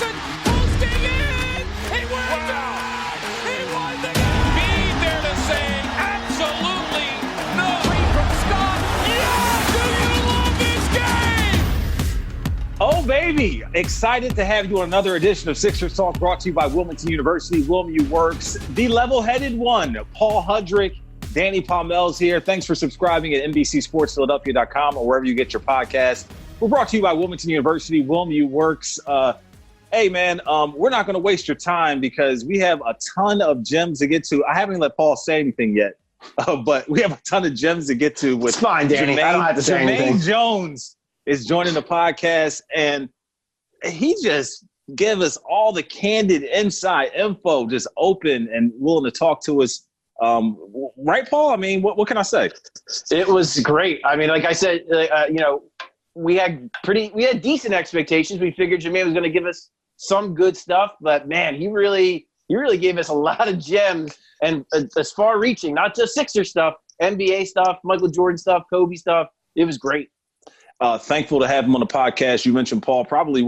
Iverson posting in. He wins it. He won the game. Be there to say absolutely no. Three from Scott. Yeah, do you love this game? Oh, baby. Excited to have you on another edition of Sixers Talk, brought to you by Wilmington University. WilMU Works, the level-headed one. Paul Hudrick, Danny Palmel's here. Thanks for subscribing at NBCSportsPhiladelphia.com or wherever you get your podcast. We're brought to you by Wilmington University. WilMU Works. Hey, man, we're not going to waste your time because we have a ton of gems to get to. I haven't let Paul say anything yet, but we have a ton of gems to get to. With it's fine, Danny. I don't have to say anything. Jumaine Jones is joining the podcast, and he just gave us all the candid inside info, just open and willing to talk to us. Right, Paul? I mean, what can I say? It was great. I mean, like I said, we had decent expectations. We figured Jumaine was going to give us some good stuff, but man, he really gave us a lot of gems and as far-reaching, not just Sixer stuff, NBA stuff, Michael Jordan stuff, Kobe stuff. It was great. Thankful to have him on the podcast. You mentioned Paul, probably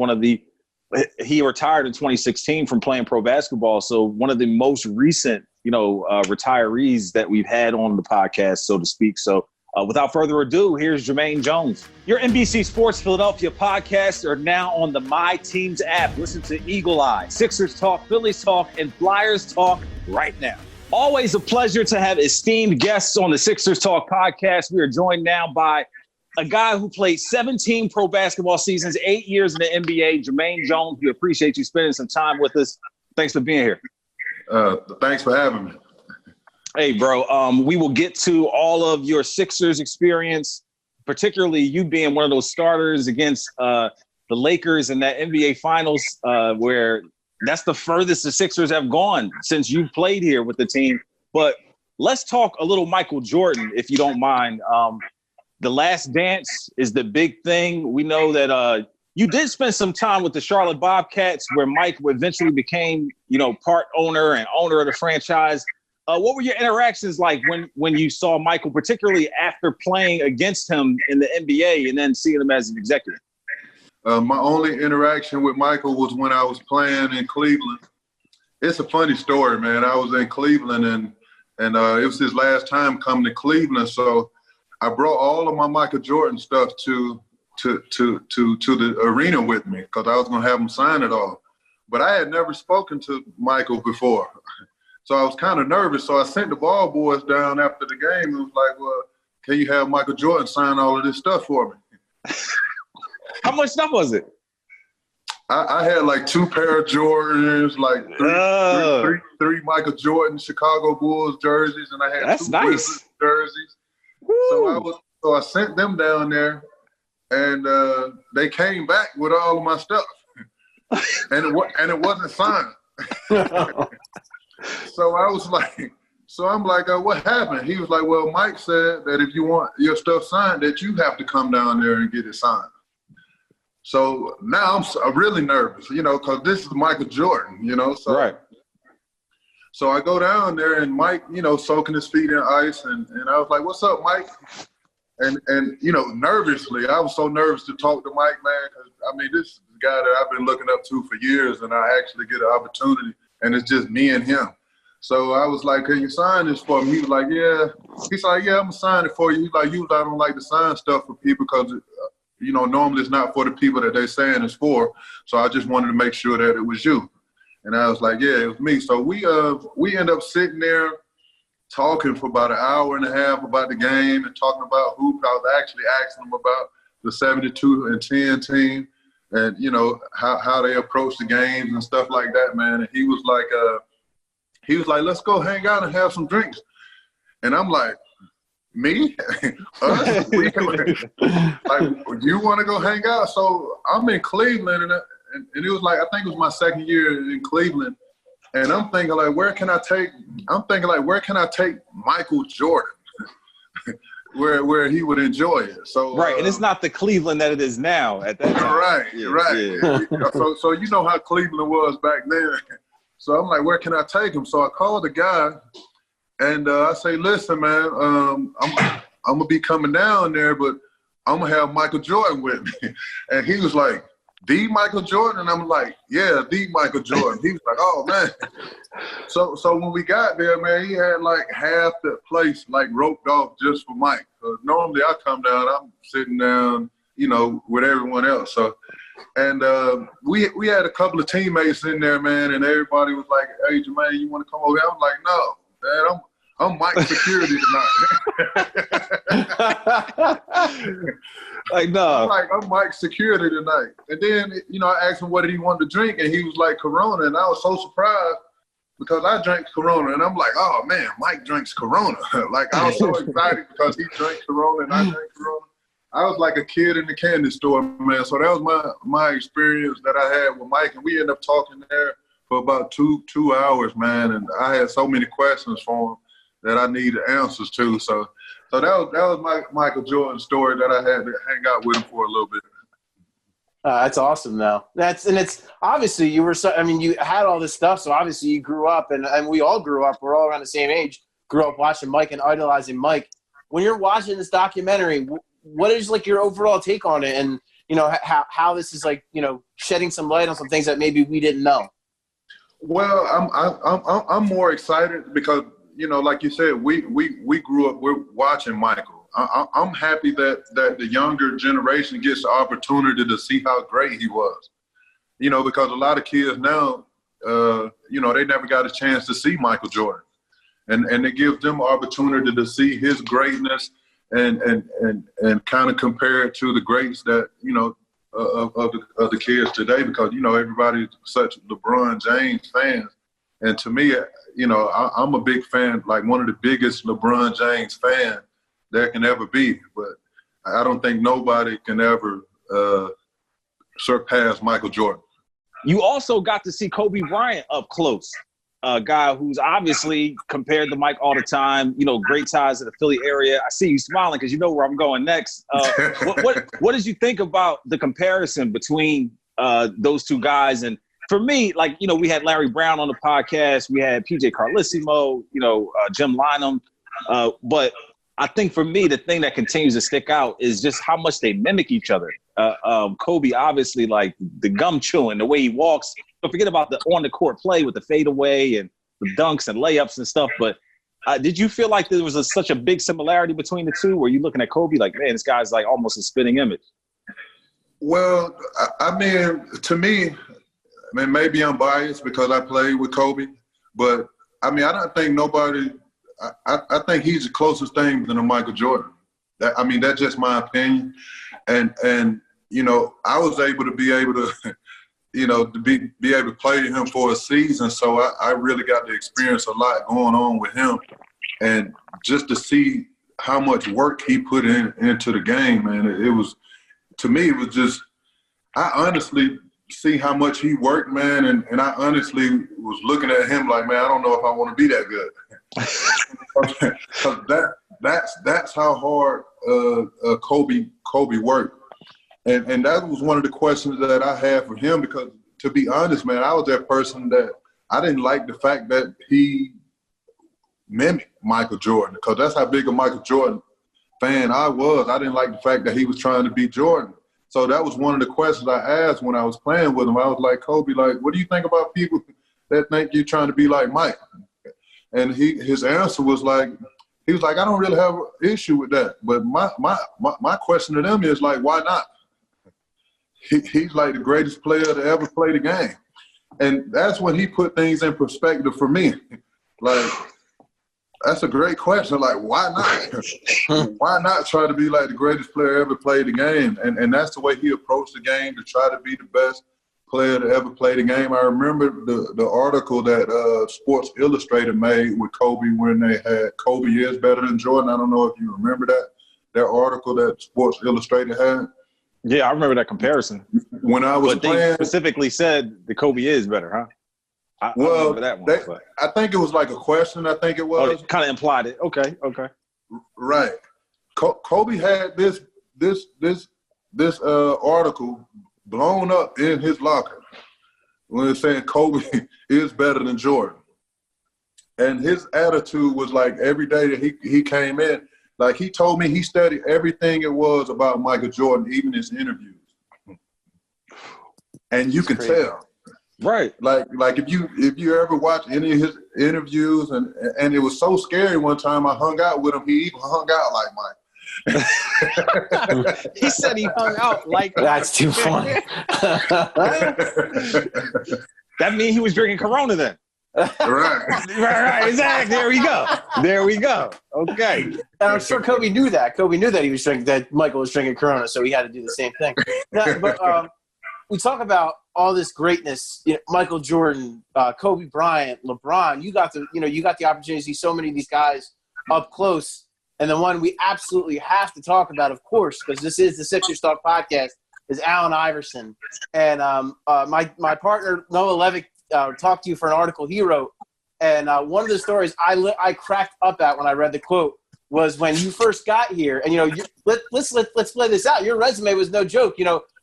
he retired in 2016 from playing pro basketball, so one of the most recent retirees that we've had on the podcast, so to speak. So without further ado, here's Jumaine Jones. Your NBC Sports Philadelphia podcasts are now on the My Teams app. Listen to Eagle Eye, Sixers Talk, Phillies Talk, and Flyers Talk right now. Always a pleasure to have esteemed guests on the Sixers Talk podcast. We are joined now by a guy who played 17 pro basketball seasons, 8 years in the NBA, Jumaine Jones. We appreciate you spending some time with us. Thanks for being here. Thanks for having me. Hey, bro, we will get to all of your Sixers experience, particularly you being one of those starters against the Lakers in that NBA Finals, where that's the furthest the Sixers have gone since you've played here with the team. But let's talk a little Michael Jordan, if you don't mind. The Last Dance is the big thing. We know that you did spend some time with the Charlotte Bobcats, where Mike eventually became, part owner and owner of the franchise. What were your interactions like when you saw Michael, particularly after playing against him in the NBA and then seeing him as an executive? My only interaction with Michael was when I was playing in Cleveland. It's a funny story, man. I was in Cleveland and it was his last time coming to Cleveland, so I brought all of my Michael Jordan stuff to the arena with me because I was going to have him sign it all. But I had never spoken to Michael before. So I was kind of nervous. So I sent the ball boys down after the game. It was like, well, can you have Michael Jordan sign all of this stuff for me? How much stuff was it? I had like 2 pair of Jordans, like three Michael Jordan Chicago Bulls jerseys, and I had 2 nice jerseys. Woo. So I sent them down there, and they came back with all of my stuff, and it wasn't signed. So I was like, I'm like, what happened? He was like, well, Mike said that if you want your stuff signed, that you have to come down there and get it signed. So now I'm really nervous, because this is Michael Jordan, So, right. So I go down there and Mike, soaking his feet in ice, and I was like, what's up, Mike? And nervously, I was so nervous to talk to Mike, man, because, this is the guy that I've been looking up to for years, and I actually get an opportunity, and it's just me and him. So I was like, can you sign this for me? He was like, yeah. He's like, yeah, I'm going to sign it for you. He's like, I don't like to sign stuff for people because, normally it's not for the people that they're saying it's for. So I just wanted to make sure that it was you. And I was like, yeah, it was me. So we end up sitting there talking for about an hour and a half about the game and talking about hoop. I was actually asking him about the 72-10 team and, how they approach the games and stuff like that, man. And he was like, let's go hang out and have some drinks. And I'm like, me? Us? Like, you want to go hang out? So I'm in Cleveland, and it was like, I think it was my second year in Cleveland. And I'm thinking like, where can I take Michael Jordan where he would enjoy it? So right, and it's not the Cleveland that it is now at that time. Right. Yeah. So you know how Cleveland was back then. So I'm like, where can I take him? So I called the guy, and I say, listen, man, I'm gonna be coming down there, but I'm gonna have Michael Jordan with me. And he was like, the Michael Jordan? And I'm like, yeah, the Michael Jordan. He was like, oh, man. So when we got there, man, he had like half the place like roped off just for Mike. Normally I come down, I'm sitting down, you know, with everyone else. So, and we had a couple of teammates in there, man, and everybody was like, hey, Jumaine, you want to come over here? I was like, no, man, I'm Mike's security tonight. Like, no. I'm Mike's security tonight. And then, you know, I asked him what did he want to drink, and he was like Corona, and I was so surprised because I drank Corona, and I'm like, oh, man, Mike drinks Corona. Like, I was so excited because he drank Corona and I drank Corona. I was like a kid in the candy store, man. So that was my experience that I had with Mike, and we ended up talking there for about two hours, man, and I had so many questions for him that I needed answers to. So that was my Michael Jordan story that I had to hang out with him for a little bit. That's awesome, though. It's obviously you had all this stuff, so obviously you grew up, and we all grew up. We're all around the same age. Grew up watching Mike and idolizing Mike. When you're watching this documentary, what is like your overall take on it, and you know how this is like, you know, shedding some light on some things that maybe we didn't know? Well, I'm more excited because, you know, like you said, we grew up, we're watching Michael. I'm happy that the younger generation gets the opportunity to see how great he was. You know, because a lot of kids now, you know, they never got a chance to see Michael Jordan. And it gives them opportunity to see his greatness and kind of compare it to the greats that, you know, of the kids today, because, you know, everybody's such LeBron James fans. And to me, you know, I'm a big fan, like one of the biggest LeBron James fans there can ever be. But I don't think nobody can ever surpass Michael Jordan. You also got to see Kobe Bryant up close, a guy who's obviously compared to Mike all the time, you know, great ties in the Philly area. I see you smiling because you know where I'm going next. What did you think about the comparison between those two guys? And for me, like, you know, we had Larry Brown on the podcast. We had PJ Carlissimo, you know, Jim Lynam. But I think for me, the thing that continues to stick out is just how much they mimic each other. Kobe, obviously, like the gum chewing, the way he walks. Don't forget about the on-the-court play with the fadeaway and the dunks and layups and stuff. But did you feel like there was such a big similarity between the two? Were you looking at Kobe like, man, this guy's like almost a spitting image? Well, I mean, to me, I mean, maybe I'm biased because I played with Kobe. But, I mean, I don't think nobody – I think he's the closest thing than a Michael Jordan. I mean, that's just my opinion. And you know, I was able to you know, to be able to play him for a season. So I really got to experience a lot going on with him. And just to see how much work he put into the game, man, it was, to me, it was just, I honestly see how much he worked, man. And I honestly was looking at him like, man, I don't know if I want to be that good. Because that's how hard Kobe worked. And that was one of the questions that I had for him, because to be honest, man, I was that person that I didn't like the fact that he mimicked Michael Jordan, because that's how big a Michael Jordan fan I was. I didn't like the fact that he was trying to be Jordan. So that was one of the questions I asked when I was playing with him. I was like, Kobe, like, what do you think about people that think you're trying to be like Mike? And his answer was like, he was like, I don't really have an issue with that. But my question to them is like, why not? He's like the greatest player to ever play the game. And that's when he put things in perspective for me. Like, that's a great question. Like, why not? Why not try to be like the greatest player ever played the game? And that's the way he approached the game, to try to be the best player to ever play the game. I remember the article that Sports Illustrated made with Kobe when they had Kobe is better than Jordan. I don't know if you remember that article that Sports Illustrated had. Yeah, I remember that comparison. When I was playing, they specifically said the Kobe is better, huh? I remember that one. I think it was like a question. I think it was. Oh, it kind of implied it. Okay. Right. Kobe had this article blown up in his locker when it's saying Kobe is better than Jordan. And his attitude was like every day that he came in, like he told me he studied everything it was about Michael Jordan, even his interviews. and you can tell. Right. Like if you ever watch any of his interviews, and it was so scary one time I hung out with him, he even hung out like Mike. He said he hung out like That's too funny. That means he was drinking Corona then. Right, exactly. There we go. Okay. And I'm sure Kobe knew that. Kobe knew that that Michael was drinking Corona, so he had to do the same thing. But we talk about all this greatness. Michael Jordan, Kobe Bryant, LeBron. You got the opportunity to see so many of these guys up close. And the one we absolutely have to talk about, of course, because this is the Sixers Talk podcast, is Allen Iverson. And my partner Noah Levick talked to you for an article he wrote, and one of the stories I cracked up at when I read the quote was when you first got here, and let's play this out. Your resume was no joke.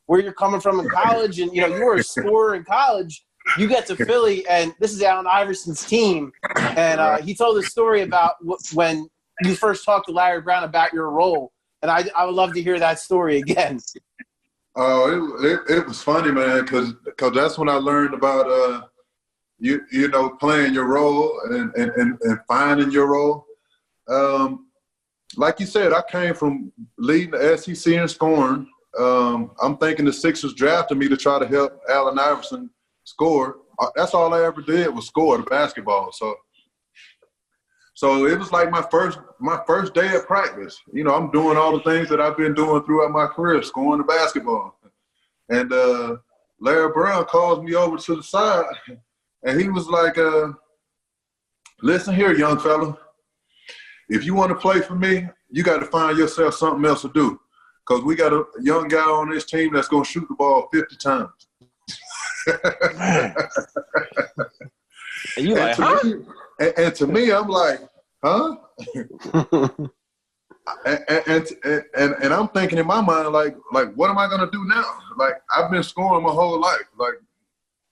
Where you're coming from in college, and you were a scorer in college. You get to Philly, and this is Allen Iverson's team, and he told a story about when you first talked to Larry Brown about your role, and I would love to hear that story again. Oh, it was funny, man, because that's when I learned about playing your role and finding your role. Like you said, I came from leading the SEC in scoring. I'm thinking the Sixers drafted me to try to help Allen Iverson score. That's all I ever did was score the basketball. So it was like my first day of practice. I'm doing all the things that I've been doing throughout my career, scoring the basketball. And Larry Brown calls me over to the side, and he was like, listen here, young fella. If you want to play for me, you got to find yourself something else to do, because we got a young guy on this team that's going to shoot the ball 50 times. And you like, huh? And to me, I'm like, huh? and I'm thinking in my mind, like, what am I gonna do now? Like, I've been scoring my whole life. Like,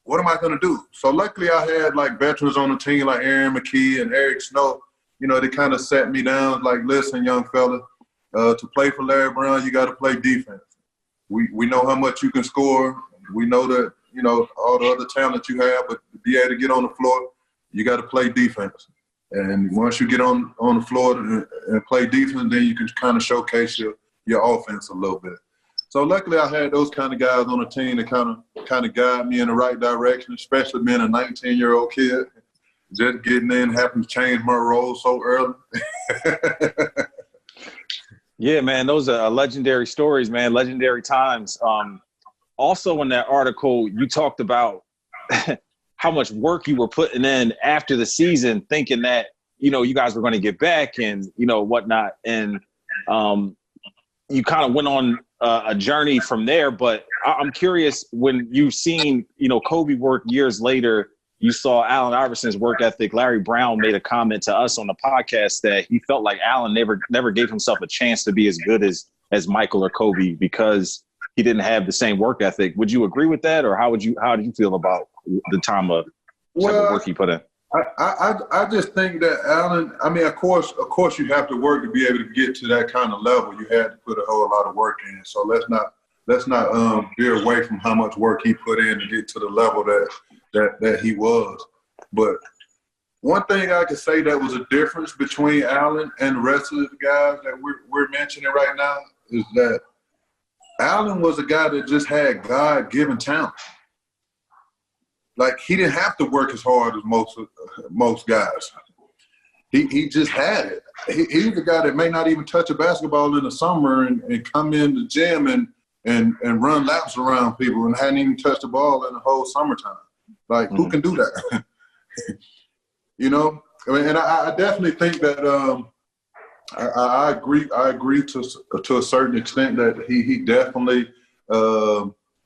what am I gonna do? So luckily, I had like veterans on the team, like Aaron McKee and Eric Snow. They kind of sat me down, like, listen, young fella, to play for Larry Brown, you got to play defense. We know how much you can score. We know that all the other talent you have, but to be able to get on the floor, you got to play defense. And once you get on the floor and play defense, then you can kind of showcase your offense a little bit. So luckily, I had those kind of guys on the team that kind of guide me in the right direction, especially being a 19-year-old kid, just getting in, having to change my role so early. Yeah, man, those are legendary stories, man, legendary times. Also in that article, you talked about how much work you were putting in after the season, thinking that, you guys were going to get back and, whatnot. And you kind of went on a journey from there. But I'm curious, when you've seen, Kobe work years later, you saw Allen Iverson's work ethic. Larry Brown made a comment to us on the podcast that he felt like Allen never gave himself a chance to be as good as Michael or Kobe because he didn't have the same work ethic. Would you agree with that, or how did you feel about the time of work he put in? I just think that Allen. I mean, of course, you have to work to be able to get to that kind of level. You had to put a whole lot of work in. So let's not veer away from how much work he put in to get to the level that he was. But one thing I could say that was a difference between Allen and the rest of the guys that we're mentioning right now is that Allen was a guy that just had God-given talent. Like, he didn't have to work as hard as most guys. He just had it. He's the guy that may not even touch a basketball in the summer and come in the gym and run laps around people and hadn't even touched the ball in the whole summertime. Like, who can do that? I mean, and I definitely think that I agree to a certain extent that he definitely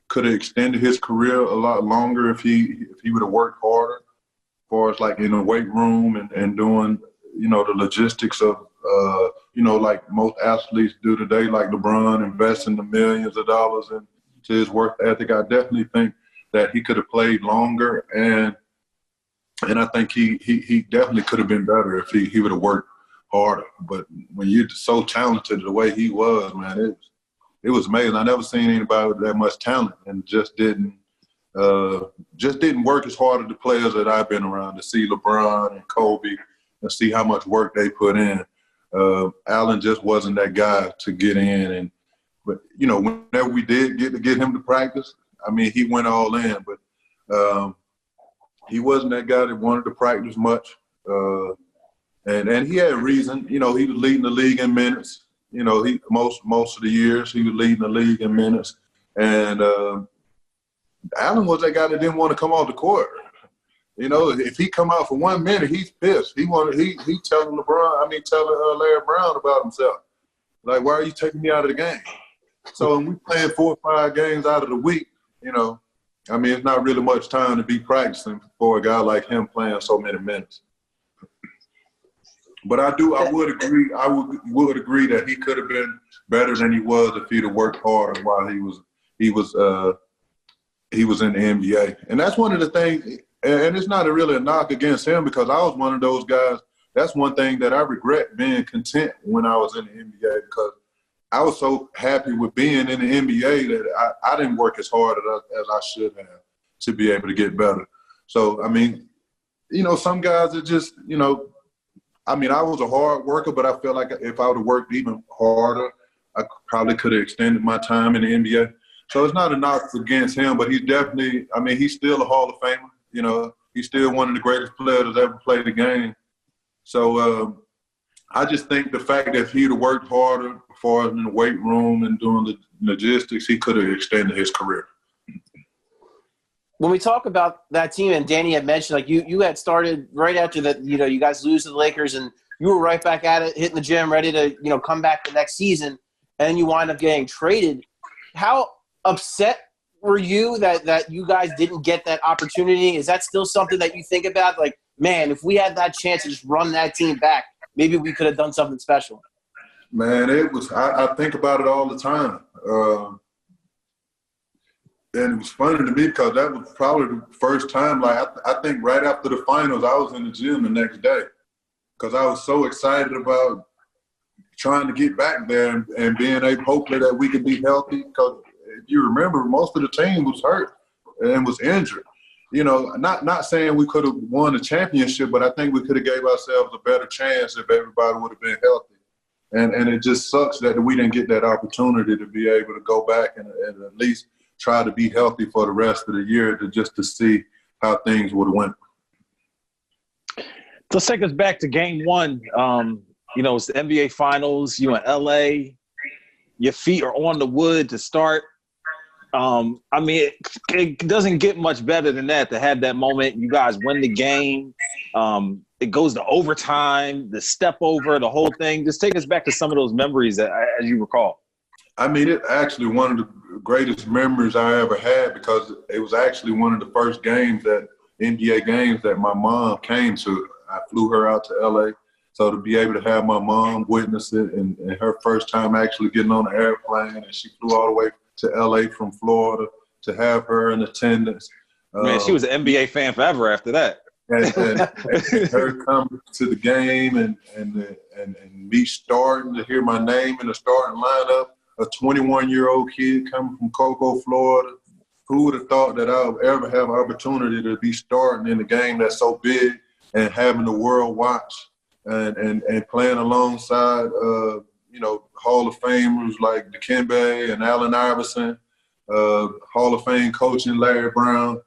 could have extended his career a lot longer if he would have worked harder, as far as like in the weight room and doing the logistics of like most athletes do today, like LeBron investing the millions of dollars into his work ethic. I definitely think that he could have played longer, and I think he definitely could have been better if he would have worked harder. But when you're so talented the way he was, man, it was amazing. I never seen anybody with that much talent and just didn't just didn't work as hard as the players that I've been around to see LeBron and Kobe and see how much work they put in. Allen just wasn't that guy to get in. But whenever we did get him to practice, I mean, he went all in. But he wasn't that guy that wanted to practice much. And he had a reason. He was leading the league in minutes. Most of the years he was leading the league in minutes. And Allen was that guy that didn't want to come off the court. If he come out for 1 minute, he's pissed. He telling telling Larry Brown about himself. Like, why are you taking me out of the game? So when we playing 4 or 5 games out of the week, it's not really much time to be practicing for a guy like him playing so many minutes. But I would agree that he could have been better than he was if he'd have worked harder while he was in the NBA. And that's one of the things, and it's not really a knock against him because I was one of those guys. That's one thing that I regret, being content when I was in the NBA, because I was so happy with being in the NBA that I didn't work as hard as I should have to be able to get better. So, some guys are just, I was a hard worker, but I feel like if I would have worked even harder, I probably could have extended my time in the NBA. So it's not a knock against him, but he's definitely, he's still a Hall of Famer. He's still one of the greatest players that ever played the game. So I just think the fact that if he'd have worked harder as far as in the weight room and doing the logistics, he could have extended his career. When we talk about that team, and Danny had mentioned, like you had started right after that, you guys lose to the Lakers, and you were right back at it, hitting the gym, ready to, come back the next season, and you wind up getting traded. How upset were you that you guys didn't get that opportunity? Is that still something that you think about? Like, man, if we had that chance to just run that team back, maybe we could have done something special. Man, I think about it all the time. And it was funny to me because that was probably the first time, like, I think right after the finals, I was in the gym the next day because I was so excited about trying to get back there and being able, hopefully, that we could be healthy. Because if you remember, most of the team was hurt and was injured. Not saying we could have won a championship, but I think we could have gave ourselves a better chance if everybody would have been healthy. And it just sucks that we didn't get that opportunity to be able to go back and at least try to be healthy for the rest of the year to see how things would have went. Let's take us back to game 1. It's the NBA Finals. You in LA. Your feet are on the wood to start. It doesn't get much better than that to have that moment. You guys win the game. It goes to overtime, the step over, the whole thing. Just take us back to some of those memories as you recall. It's actually one of the greatest memories I ever had because it was actually one of the first games NBA games that my mom came to. I flew her out to LA. So to be able to have my mom witness it and her first time actually getting on an airplane, and she flew all the way to LA from Florida, to have her in attendance. Man, she was an NBA fan forever after that. And her coming to the game and me starting to hear my name in the starting lineup, a 21-year-old kid coming from Cocoa, Florida. Who would have thought that I would ever have an opportunity to be starting in a game that's so big and having the world watch and playing alongside, Hall of Famers like Dikembe and Allen Iverson, Hall of Fame coaching Larry Brown,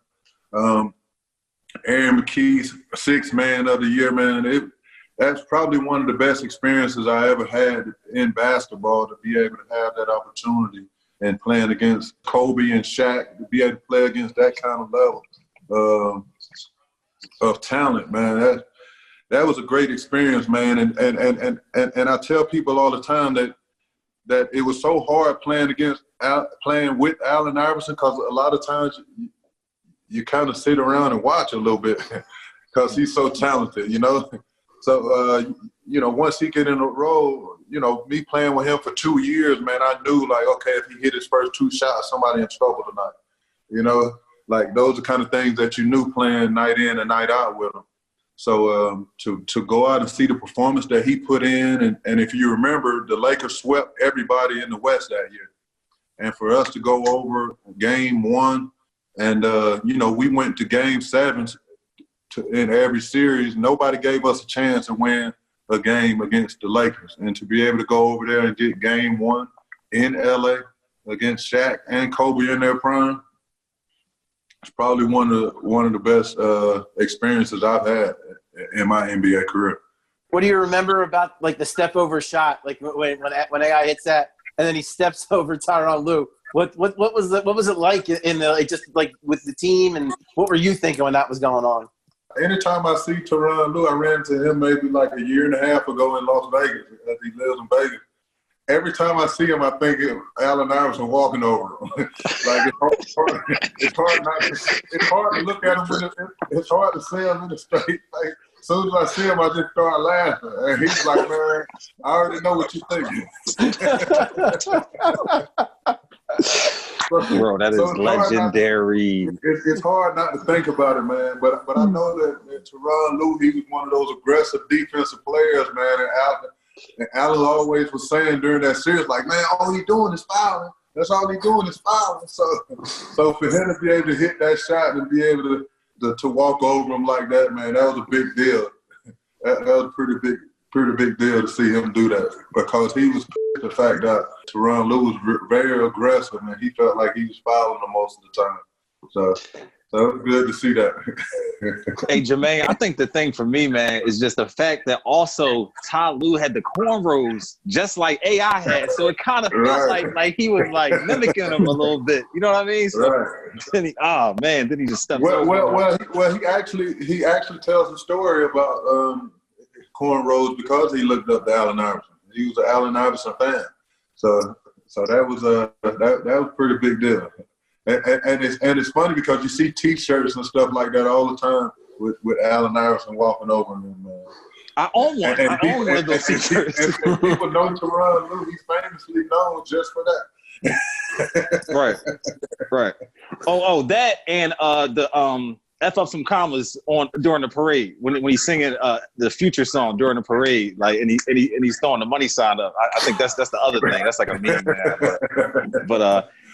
Aaron McKee's 6th Man of the Year, man. That's probably one of the best experiences I ever had in basketball, to be able to have that opportunity and playing against Kobe and Shaq, to be able to play against that kind of level of talent, man. That was a great experience, man. And I tell people all the time that it was so hard playing with Allen Iverson because a lot of times you kind of sit around and watch a little bit because he's so talented, So, once he get in a role, me playing with him for 2 years, man, I knew, like, okay, if he hit his first 2 shots, somebody in trouble tonight. Like those are kind of things that you knew playing night in and night out with him. So to go out and see the performance that he put in, and if you remember, the Lakers swept everybody in the West that year. And for us to go over game 1 And we went to Game 7 in every series. Nobody gave us a chance to win a game against the Lakers, and to be able to go over there and get Game 1 in LA against Shaq and Kobe in their prime, it's probably one of the best experiences I've had in my NBA career. What do you remember about like the step over shot, like when AI hits that and then he steps over Tyronn Lue? What was it like in the just like with the team, and what were you thinking when that was going on? Anytime I see Tyronn Lue, I ran into him maybe like a year and a half ago in Las Vegas, because he lives in Vegas. Every time I see him, I think of Allen Iverson walking over him. Like it's hard to look at him. It's hard to see him in the straight face. As soon as I see him, I just start laughing. And he's like, man, I already know what you're thinking. Bro, that is legendary. It's hard not to think about it, man. But I know that Tyronn Lue, he was one of those aggressive defensive players, man. And Allen always was saying during that series, like, man, all he doing is fouling. That's all he doing is fouling. So for him to be able to hit that shot and be able to walk over him like that, man, that was a big deal. That was a pretty big deal to see him do that, because he was the fact that Tyronn Lue was very aggressive, and he felt like he was fouling him most of the time. So it was good to see that. Hey, Jumaine, I think the thing for me, man, is just the fact that also Ty Lue had the cornrows just like AI had. So it kind of felt like he was like mimicking him a little bit. You know what I mean? So then he just stepped over. Well, he actually tells a story about cornrows because he looked up to Allen Iverson. He was an Allen Iverson fan. So that was a pretty big deal. And it's funny because you see T-shirts and stuff like that all the time with Allen Iverson walking over him. I own one. I own one of those T-shirts. And people know Tyronn Lue. He's famously known just for that. Right. Oh, that and the F up some commas during the parade when he's singing the Future song during the parade, like and he's throwing the money sign up. I think that's the other thing. That's like a meme, man.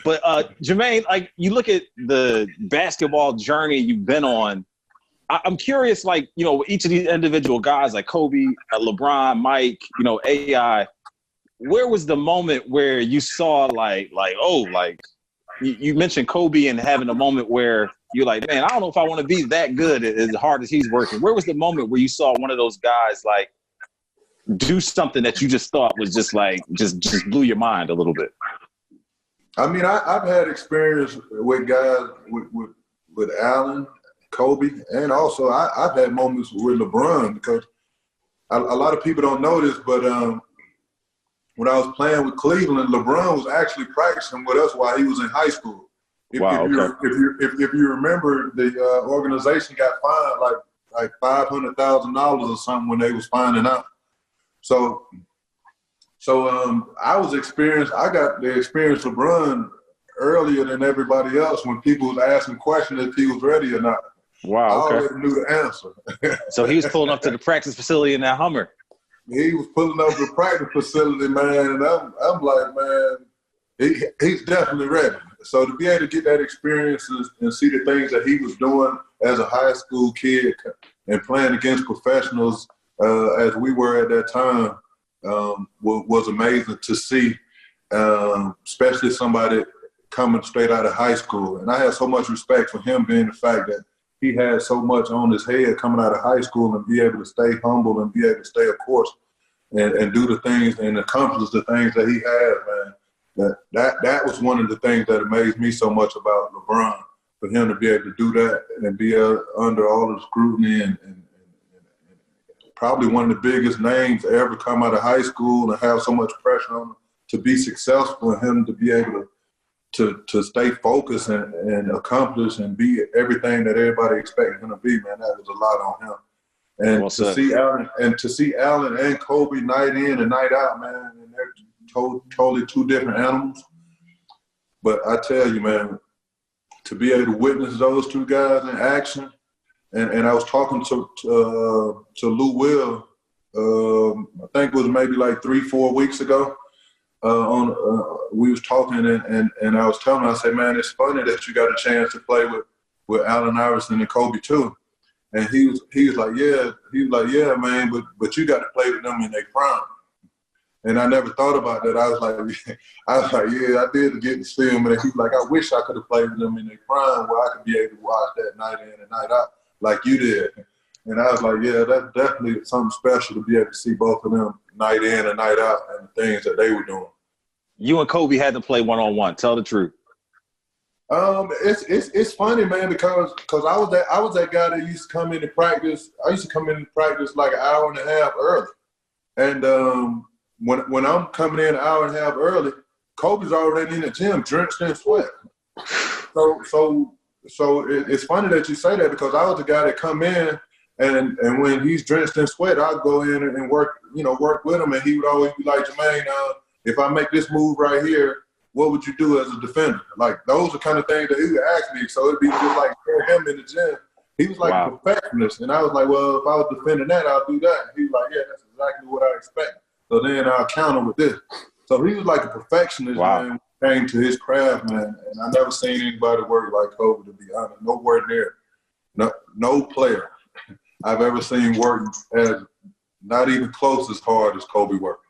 But Jumaine, like you look at the basketball journey you've been on, I'm curious, like, you know, each of these individual guys like Kobe, LeBron, Mike, you know, AI, where was the moment where you saw like you mentioned Kobe and having a moment where you're like, man, I don't know if I want to be that good as hard as he's working. Where was the moment where you saw one of those guys like do something that you just thought was just like just blew your mind a little bit? I mean, I've had experience with guys with Allen, Kobe, and also I've had moments with LeBron, because a lot of people don't know this, but when I was playing with Cleveland, LeBron was actually practicing with us while he was in high school. If you remember, the organization got fined like $500,000 or something when they was finding out. So I got the experience LeBron earlier than everybody else when people was asking questions if he was ready or not. Wow, okay. I already knew the answer. So he was pulling up to the practice facility in that Hummer. He was pulling up to the practice facility, man, and I'm like, man, he's definitely ready. So to be able to get that experience and see the things that he was doing as a high school kid and playing against professionals as we were at that time was amazing to see, especially somebody coming straight out of high school. And I have so much respect for him, being the fact that he had so much on his head coming out of high school and be able to stay humble and be able to stay a course and do the things and accomplish the things that he had, man. That was one of the things that amazed me so much about LeBron, for him to be able to do that and be under all the scrutiny and probably one of the biggest names to ever come out of high school and have so much pressure on him to be successful, and him to be able to stay focused and accomplish and be everything that everybody expected him to be, man. That was a lot on him. And to see Allen and Kobe night in and night out, man, and they're totally two different animals. But I tell you, man, to be able to witness those two guys in action, and I was talking to Lou Will, I think it was maybe like 3-4 weeks ago, we was talking and I was telling him, I said, man, it's funny that you got a chance to play with Allen Iverson and Kobe too. And he was like, yeah, man, but you got to play with them in their prime. And I never thought about that. I was like, yeah, I did get to see him. And he was like, I wish I could have played with them in their prime where I could be able to watch that night in and night out like you did. And I was like, yeah, that's definitely something special to be able to see both of them night in and night out and the things that they were doing. You and Kobe had to play one-on-one. Tell the truth. It's funny, man, because I was that guy that used to come in and practice. I used to come in and practice like an hour and a half early. And when I'm coming in an hour and a half early, Kobe's already in the gym, drenched in sweat. So it's funny that you say that because I was the guy that come in and when he's drenched in sweat, I'd go in and work with him, and he would always be like, Jumaine, if I make this move right here, what would you do as a defender? Like, those are the kind of things that he would ask me. So it'd be just like him in the gym. He was like a perfectionist. And I was like, well, if I was defending that, I'll do that. And he was like, yeah, that's exactly what I expect. So then I'll counter with this. So he was like a perfectionist, man, when it came to his craft, man. And I never seen anybody work like Kobe, to be honest. Nowhere near. No player I've ever seen work as not even close as hard as Kobe worked.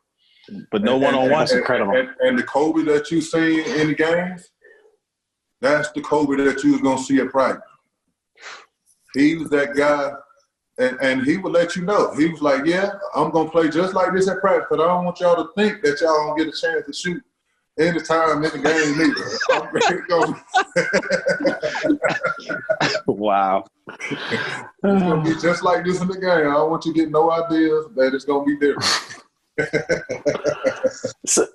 But no one-on-one's incredible. And the Kobe that you see in the games, that's the Kobe that you was going to see at practice. He was that guy, and he would let you know. He was like, yeah, I'm going to play just like this at practice, but I don't want y'all to think that y'all don't get a chance to shoot anytime in the game either. I'm ready to go. Wow. It's going to be just like this in the game. I don't want you to get no ideas that it's going to be different. So,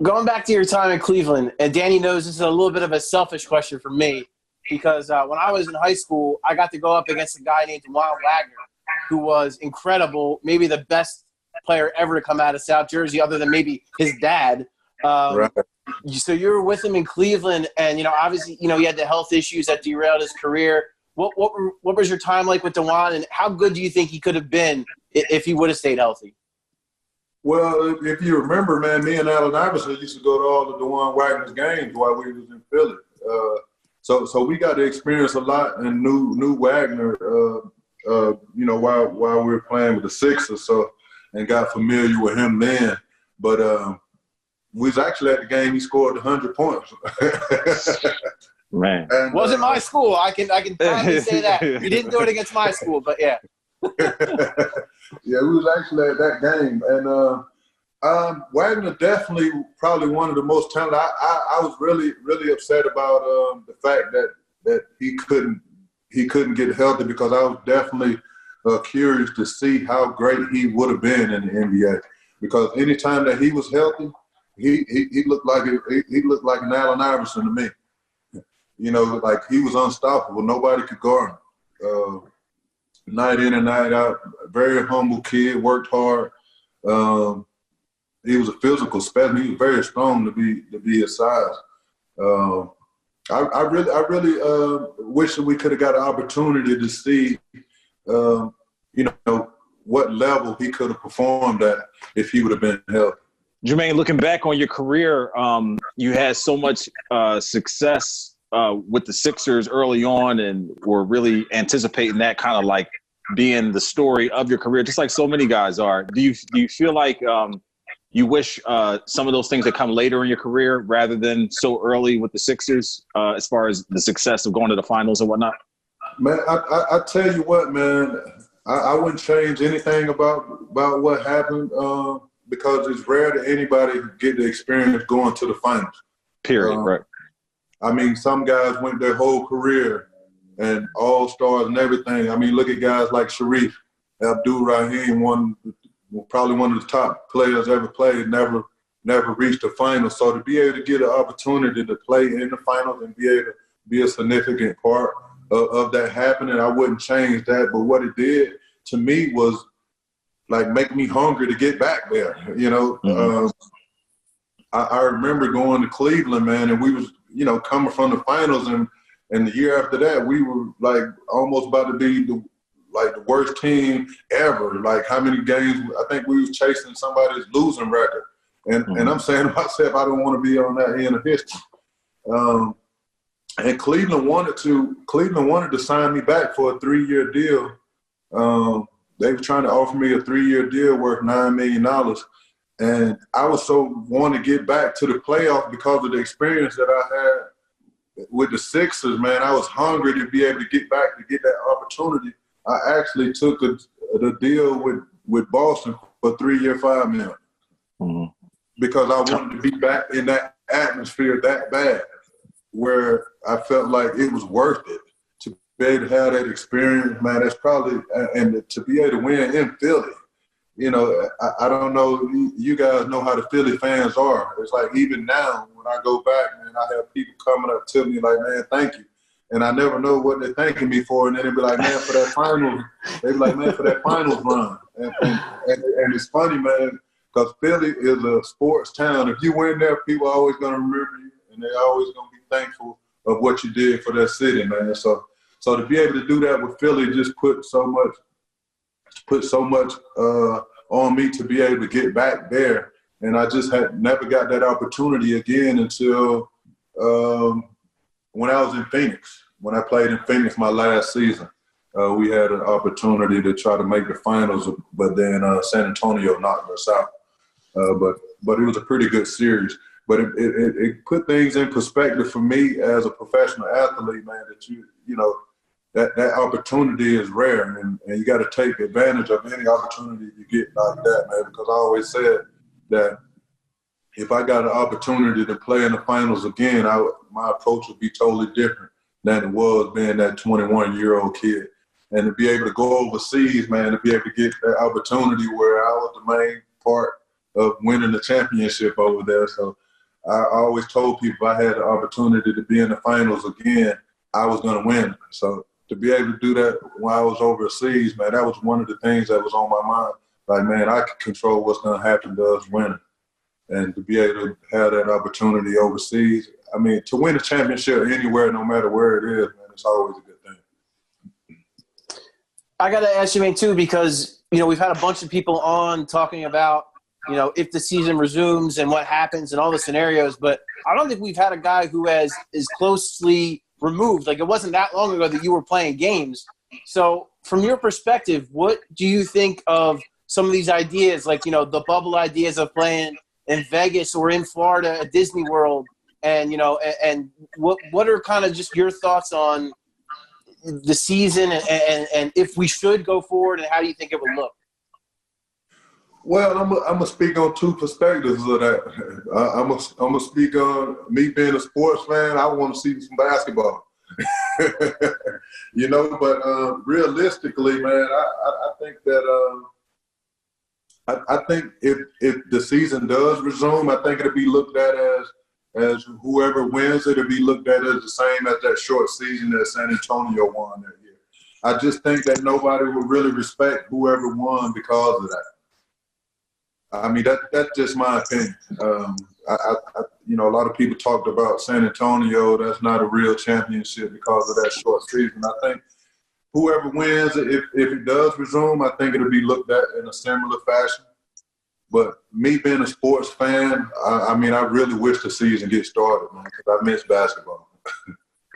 going back to your time in Cleveland, and Danny knows this is a little bit of a selfish question for me because when I was in high school, I got to go up against a guy named Dajuan Wagner, who was incredible, maybe the best player ever to come out of South Jersey, other than maybe his dad. Right. So you were with him in Cleveland, and obviously, he had the health issues that derailed his career. What was your time like with Dajuan, and how good do you think he could have been if he would have stayed healthy? Well, if you remember, man, me and Allen Iverson used to go to all the Dajuan Wagner's games while we was in Philly. So we got to experience a lot and knew Wagner, while we were playing with the Sixers, and got familiar with him then. But we was actually at the game. He scored 100 points. Man, and, wasn't my school. I can proudly say that. He didn't do it against my school, but yeah. Yeah, we was actually at that game, and Wagner definitely probably one of the most talented. I was really, really upset about the fact that he couldn't get healthy because I was definitely curious to see how great he would have been in the NBA. Because anytime that he was healthy, he looked like an Allen Iverson to me. Like he was unstoppable. Nobody could guard him. Night in and night out, very humble kid, worked hard. He was a physical specimen. He was very strong to be his size. I really wish that we could have got an opportunity to see, what level he could have performed at if he would have been healthy. Jumaine, looking back on your career, you had so much success with the Sixers early on, and were really anticipating that kind of like being the story of your career, just like so many guys are. Do you feel like you wish some of those things had come later in your career rather than so early with the Sixers, as far as the success of going to the finals and whatnot? Man, I tell you what, man, I wouldn't change anything about what happened because it's rare that anybody get the experience going to the finals. Period, right. I mean, some guys went their whole career and all-stars and everything. I mean, look at guys like Sharif Abdul-Rahim, probably one of the top players ever played, never reached the finals. So to be able to get an opportunity to play in the finals and be able to be a significant part of that happening, I wouldn't change that. But what it did to me was like make me hungry to get back there, Mm-hmm. I remember going to Cleveland, man, and we was, coming from the finals, and the year after that, we were like almost about to be the worst team ever. Like how many games? I think we was chasing somebody's losing record, And I'm saying to myself, I don't want to be on that end of history. And Cleveland wanted to sign me back for a 3-year deal. They were trying to offer me a 3-year deal worth $9 million. And I was so wanting to get back to the playoffs because of the experience that I had with the Sixers, man. I was hungry to be able to get back, to get that opportunity. I actually took the deal with Boston for 3 year, $5 million. Because I wanted to be back in that atmosphere that bad, where I felt like it was worth it to be able to have that experience, man. That's probably, and to be able to win in Philly. You know, I don't know, you guys know how the Philly fans are. It's like even now when I go back, man, I have people coming up to me like, man, thank you. And I never know what they're thanking me for. And then they be like, man, for that finals. They be like, man, for that finals run. And it's funny, man, because Philly is a sports town. If you win there, people are always going to remember you. And they're always going to be thankful of what you did for that city, man. So to be able to do that with Philly just put so much on me to be able to get back there. And I just had never got that opportunity again until when I was in Phoenix. When I played in Phoenix my last season, we had an opportunity to try to make the finals, but then San Antonio knocked us out. But it was a pretty good series. But it put things in perspective for me as a professional athlete, man, that you know, that opportunity is rare, and you got to take advantage of any opportunity you get like that, man, because I always said that if I got an opportunity to play in the finals again, my approach would be totally different than it was being that 21-year-old kid. And to be able to go overseas, man, to be able to get that opportunity where I was the main part of winning the championship over there. So I always told people if I had the opportunity to be in the finals again, I was going to win. So to be able to do that when I was overseas, man, that was one of the things that was on my mind. Like, man, I can control what's going to happen to us winning. And to be able to have that opportunity overseas, I mean, to win a championship anywhere, no matter where it is, man, it's always a good thing. I got to ask you, man, too, because, you know, we've had a bunch of people on talking about, you know, if the season resumes and what happens and all the scenarios, but I don't think we've had a guy who is closely removed. Like, it wasn't that long ago that you were playing games. So from your perspective, what do you think of some of these ideas, like, you know, the bubble ideas of playing in Vegas or in Florida at Disney World, and, you know, and what are kind of just your thoughts on the season and if we should go forward, and how do you think it would look? Well, I'm gonna speak on two perspectives of that. I'm gonna speak on me being a sports fan. I want to see some basketball, you know. But realistically, man, I think that I think if the season does resume, I think it'll be looked at as whoever wins, it'll be looked at as the same as that short season that San Antonio won that year. I just think that nobody will really respect whoever won because of that. I mean, that's just my opinion. You know, a lot of people talked about San Antonio. That's not a real championship because of that short season. I think whoever wins, if it does resume, I think it'll be looked at in a similar fashion. But me being a sports fan, I mean, I really wish the season gets started, man, because I miss basketball.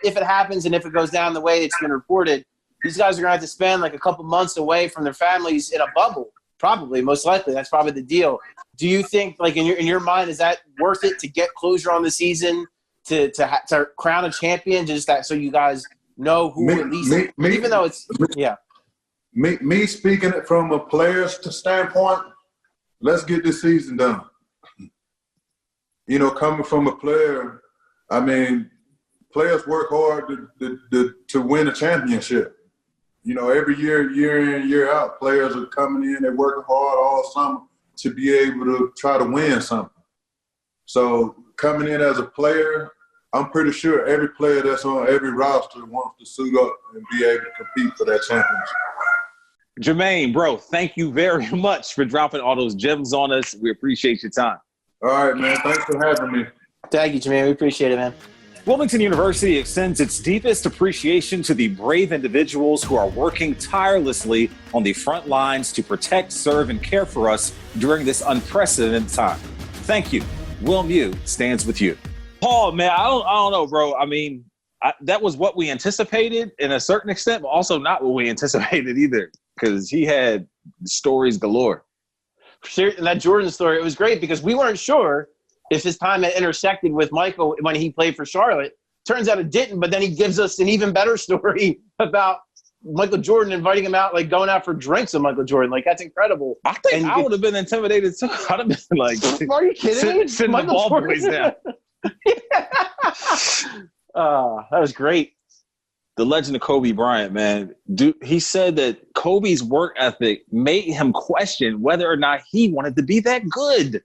If it happens and if it goes down the way it's been reported, these guys are going to have to spend like a couple months away from their families in a bubble. Probably, most likely. That's probably the deal. Do you think, like, in your mind, is that worth it to get closure on the season, to crown a champion, just that so you guys know who at least – even though it's – yeah. Me speaking it from a player's standpoint, let's get this season done. You know, coming from a player, I mean, players work hard to win a championship. You know, every year in, year out, players are coming in, they're working hard all summer to be able to try to win something. So coming in as a player, I'm pretty sure every player that's on every roster wants to suit up and be able to compete for that championship. Jumaine, bro, thank you very much for dropping all those gems on us. We appreciate your time. All right, man. Thanks for having me. Thank you, Jumaine. We appreciate it, man. Wilmington University extends its deepest appreciation to the brave individuals who are working tirelessly on the front lines to protect, serve, and care for us during this unprecedented time. Thank you. Wilm U stands with you. Paul, man, I don't know, bro. I mean, that was what we anticipated in a certain extent, but also not what we anticipated either, because he had stories galore. And that Jordan story, it was great because we weren't sure if his time had intersected with Michael when he played for Charlotte. Turns out it didn't, but then he gives us an even better story about Michael Jordan inviting him out, like going out for drinks with Michael Jordan. Like, that's incredible. I think I would have been intimidated too. I'd have been like, are you kidding me? Sitting the ball boys down. That was great. The legend of Kobe Bryant, man. Dude, he said that Kobe's work ethic made him question whether or not he wanted to be that good.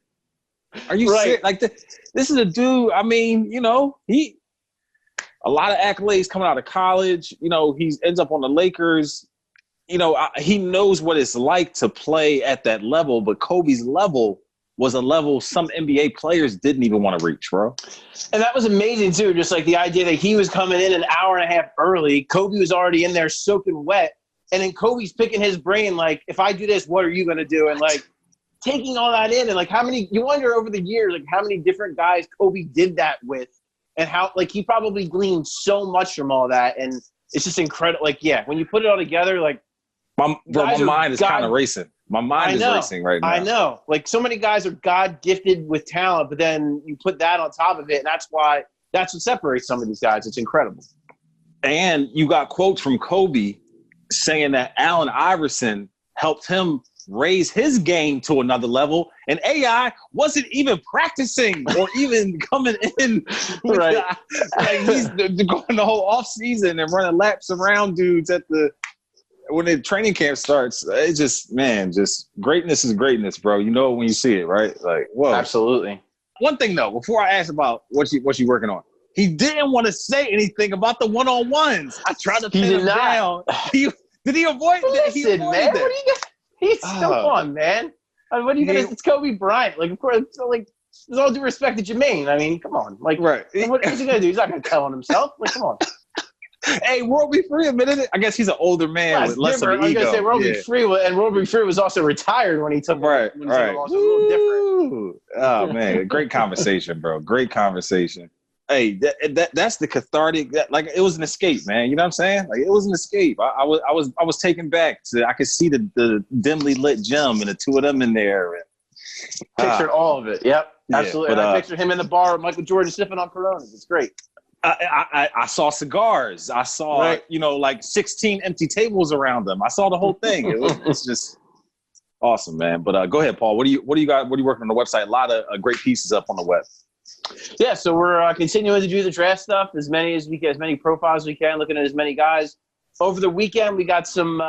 Are you serious? Like, this is a dude, I mean, you know, a lot of accolades coming out of college. You know, he ends up on the Lakers. You know, he knows what it's like to play at that level, but Kobe's level was a level some NBA players didn't even want to reach, bro. And that was amazing, too. Just like the idea that he was coming in an hour and a half early. Kobe was already in there soaking wet. And then Kobe's picking his brain, like, if I do this, what are you going to do? And, like, taking all that in. And, like, you wonder over the years, like, how many different guys Kobe did that with. And how, like, he probably gleaned so much from all that. And it's just incredible. Like, yeah, when you put it all together, like, my mind is kind of racing. My mind is racing right now. I know. Like, so many guys are God-gifted with talent, but then you put that on top of it, and that's what separates some of these guys. It's incredible. And you got quotes from Kobe saying that Allen Iverson helped him raise his game to another level, and AI wasn't even practicing or even coming in. Right. Like, he's going the whole offseason and running laps around dudes when the training camp starts. It's just greatness is greatness, bro. You know it when you see it, right? Like, whoa. Absolutely. One thing though, before I ask about what you working on, he didn't want to say anything about the one-on-ones. I tried to pin him down. Did he avoid that? Listen, man, what do you get? He's still on, man. I mean, what are you gonna? It's Kobe Bryant. Like, of course, like, with all due respect to Jumaine. I mean, come on. Like, right. What is he gonna do? He's not gonna tell on himself. Like, come on. Hey, World Be Free admitted it. I guess he's an older man with less of an ego. I was gonna say World Be Free, and World Be Free was also retired when he took right. It was a little different. Oh man, great conversation, bro. Great conversation. Hey, that's the cathartic. Like, it was an escape, man. You know what I'm saying? Like, it was an escape. I was taken back to. I could see the dimly lit gym and the two of them in there. Pictured all of it. Yep, absolutely. But, I pictured him in the bar with Michael Jordan sipping on Coronas. It's great. I saw cigars. I saw, like 16 empty tables around them. I saw the whole thing. It's just awesome, man. But go ahead, Paul. What do you got? What are you working on the website? A lot of great pieces up on the web. Yeah, so we're continuing to do the draft stuff, as many profiles as we can, looking at as many guys. Over the weekend, we got some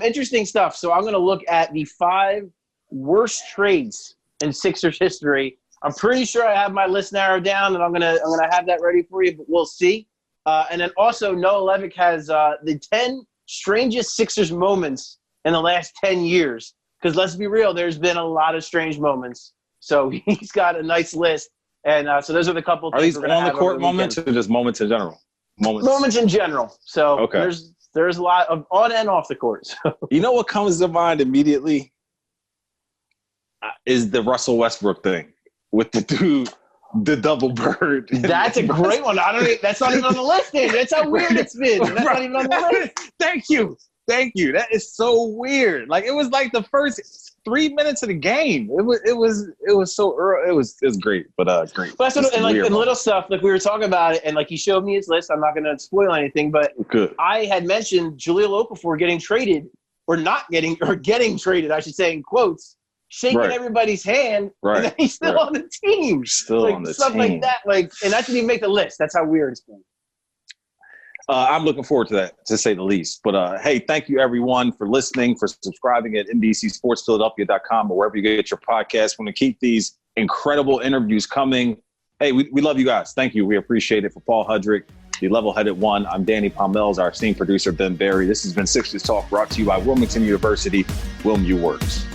interesting stuff. So I'm going to look at the 5 worst trades in Sixers history. I'm pretty sure I have my list narrowed down, and I'm gonna have that ready for you, but we'll see. And then also Noah Levick has the 10 strangest Sixers moments in the last 10 years. Because let's be real, there's been a lot of strange moments. So he's got a nice list. And so those are the couple things. Are these on the court moments or just moments in general? Moments in general. So okay. There's a lot of on and off the court. So. You know what comes to mind immediately is the Russell Westbrook thing with the dude, the double bird. That's a great one. That's not even on the list, Dave. That's how weird it's been. That's not even on the list. Thank you. That is so weird. Like, it was like the first 3 minutes of the game. It was so early. It was great, but great. But that's and little stuff, like we were talking about it, and like he showed me his list. I'm not going to spoil anything, but good. I had mentioned Jahlil Okafor getting traded, or getting traded, I should say, in quotes, shaking everybody's hand, and then he's still on the team. Still like, on the stuff team. like that, like, and that didn't even make the list. That's how weird it's been. I'm looking forward to that, to say the least. But, hey, thank you, everyone, for listening, for subscribing at NBCSportsPhiladelphia.com or wherever you get your podcast. We're going to keep these incredible interviews coming. Hey, we love you guys. Thank you. We appreciate it. For Paul Hudrick, the level-headed one, I'm Danny Pommel's, our esteemed producer, Ben Berry. This has been Sixers Talk, brought to you by Wilmington University. Wilm U Works.